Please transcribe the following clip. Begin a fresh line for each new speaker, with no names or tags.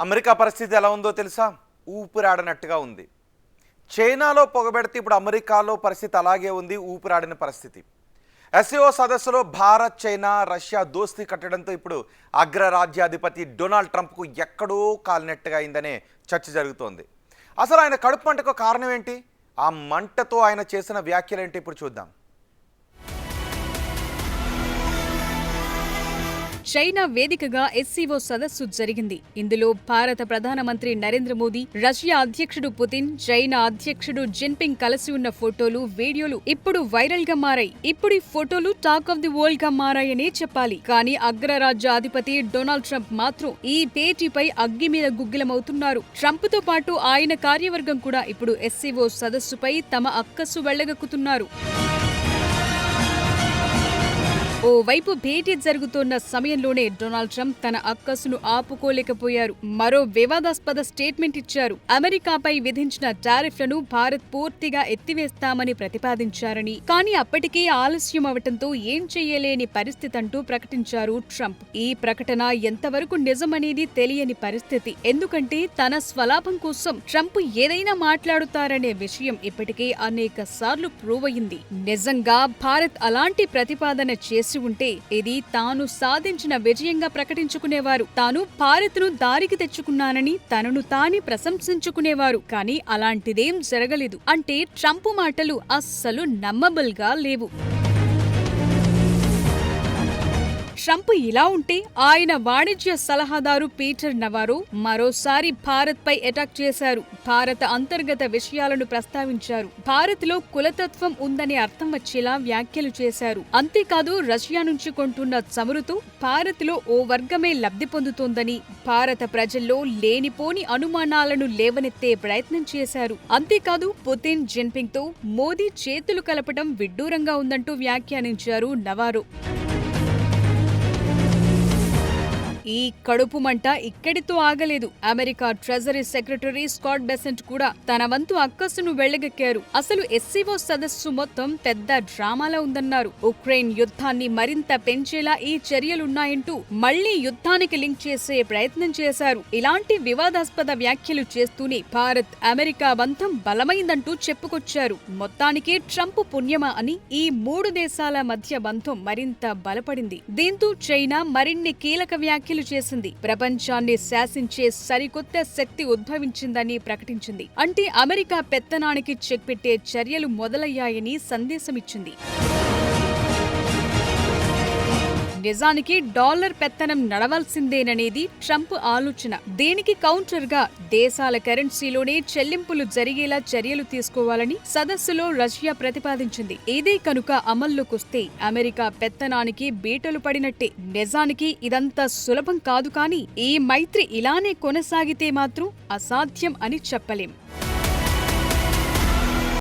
America పరిస్థితి ఎలా ఉందో తెలుసా? ఊపిరాడనట్టుగా ఉంది. చైనాలో పొగబెడితే ఇప్పుడు అమెరికాలో పరిస్థితి అలాగే ఉంది, ఊపిరాడిన పరిస్థితి. ఎస్సీఓ సదస్సులో భారత్, చైనా, రష్యా దోస్తీ కట్టడంతో ఇప్పుడు అగ్రరాజ్యాధిపతి డొనాల్డ్ ట్రంప్కు ఎక్కడో కాలినట్టుగా అయిందనే చర్చ జరుగుతోంది. అసలు ఆయన కడుపు మంటకు కారణం ఏంటి? ఆ మంటతో ఆయన చేసిన వ్యాఖ్యలేంటి ఇప్పుడు చూద్దాం.
చైనా వేదికగా ఎస్సీఓ సదస్సు జరిగింది. ఇందులో భారత ప్రధానమంత్రి నరేంద్ర మోదీ, రష్యా అధ్యక్షుడు పుతిన్, చైనా అధ్యక్షుడు జిన్పింగ్ కలిసి ఉన్న ఫోటోలు, వీడియోలు ఇప్పుడు వైరల్ గా మారాయి. ఇప్పుడు ఈ ఫోటోలు టాక్ ఆఫ్ ది వరల్డ్ గా మారాయనే చెప్పాలి. కానీ అగ్రరాజ్య అధిపతి డొనాల్డ్ ట్రంప్ మాత్రం ఈ భేటీపై అగ్గి మీద గుగ్గిలమవుతున్నారు. ట్రంప్ తో పాటు ఆయన కార్యవర్గం కూడా ఇప్పుడు ఎస్సీఓ సదస్సుపై తమ అక్కసు వెళ్లగక్కుతున్నారు. ఓవైపు భేటీ జరుగుతున్న సమయంలోనే డొనాల్డ్ ట్రంప్ తన అక్కసును ఆపుకోలేకపోయారు. మరో వివాదాస్పద స్టేట్మెంట్ ఇచ్చారు. అమెరికాపై విధించిన టారిఫ్లను భారత్ పూర్తిగా ఎత్తివేస్తామని ప్రతిపాదించారని, కానీ అప్పటికే ఆలస్యం అవటంతో ఏం చెయ్యలేని పరిస్థితి అంటూ ప్రకటించారు ట్రంప్. ఈ ప్రకటన ఎంతవరకు నిజమనేది తెలియని పరిస్థితి. ఎందుకంటే తన స్వలాభం కోసం ట్రంప్ ఏదైనా మాట్లాడుతారనే విషయం ఇప్పటికే అనేక సార్లు ప్రూవ్ అయింది. నిజంగా భారత్ అలాంటి ప్రతిపాదన చేసి ఉంటే ఇది తాను సాధించిన విజయంగా ప్రకటించుకునేవారు. తాను భారత్ను దారికి తెచ్చుకున్నానని తనను తానే ప్రశంసించుకునేవారు. కానీ అలాంటిదేం జరగలేదు. అంటే ట్రంప్ మాటలు అస్సలు నమ్మబుల్ గా లేవు. ట్రంప్ ఇలా ఉంటే ఆయన వాణిజ్య సలహాదారు పీటర్ నవారో మరోసారి భారత్ పై అటాక్ చేశారు. భారత అంతర్గత విషయాలను ప్రస్తావించారు. భారత్ లో కులతత్వం ఉందనే అర్థం వచ్చేలా వ్యాఖ్యలు చేశారు. అంతేకాదు రష్యా నుంచి కొంటున్న చమురుతో భారత్ లో ఓ వర్గమే లబ్ధి పొందుతోందని, భారత ప్రజల్లో లేనిపోని అనుమానాలను లేవనెత్తే ప్రయత్నం చేశారు. అంతేకాదు పుతిన్, జిన్పింగ్ తో మోదీ చేతులు కలపడం విడ్డూరంగా ఉందంటూ వ్యాఖ్యానించారు నవారో. ఈ కడుపు మంట ఇక్కడితో ఆగలేదు. America treasury secretary Scott Besant కూడా తన వంతు అక్కసును వెళ్లగక్కారు. అసలు ఎస్సీఓ సదస్సు మొత్తం పెద్ద డ్రామాలా ఉందన్నారు. ఉక్రెయిన్ యుద్ధాన్ని మరింత పెంచేలా ఈ చర్యలున్నాయంటూ మళ్లీ యుద్ధానికి లింక్ చేసే ప్రయత్నం చేశారు. ఇలాంటి వివాదాస్పద వ్యాఖ్యలు చేస్తూనే భారత్, అమెరికా బంధం బలమైందంటూ చెప్పుకొచ్చారు. మొత్తానికి ట్రంప్ పుణ్యమా అని ఈ మూడు దేశాల మధ్య బంధం మరింత బలపడింది. దీంతో చైనా మరిన్ని కీలక వ్యాఖ్యలు చేసింది. ప్రపంచాన్ని శాసించే సరికొత్త శక్తి ఉద్భవించిందని ప్రకటించింది. అంటే అమెరికా పెత్తనానికి చెక్ పెట్టే చర్యలు మొదలయ్యాయని సందేశమిచ్చింది. నిజానికి డాలర్ పెత్తనం నడవాల్సిందేననేది ట్రంప్ ఆలోచన. దీనికి కౌంటర్ గా దేశాల కరెన్సీలోనే చెల్లింపులు జరిగేలా చర్యలు తీసుకోవాలని సదస్సులో రష్యా ప్రతిపాదించింది. ఇదే కనుక అమల్లోకొస్తే అమెరికా పెత్తనానికి బీటలు పడినట్టే. నిజానికి ఇదంతా సులభం కాదు, కానీ ఈ మైత్రి ఇలానే కొనసాగితే మాత్రం అసాధ్యం అని చెప్పలేం.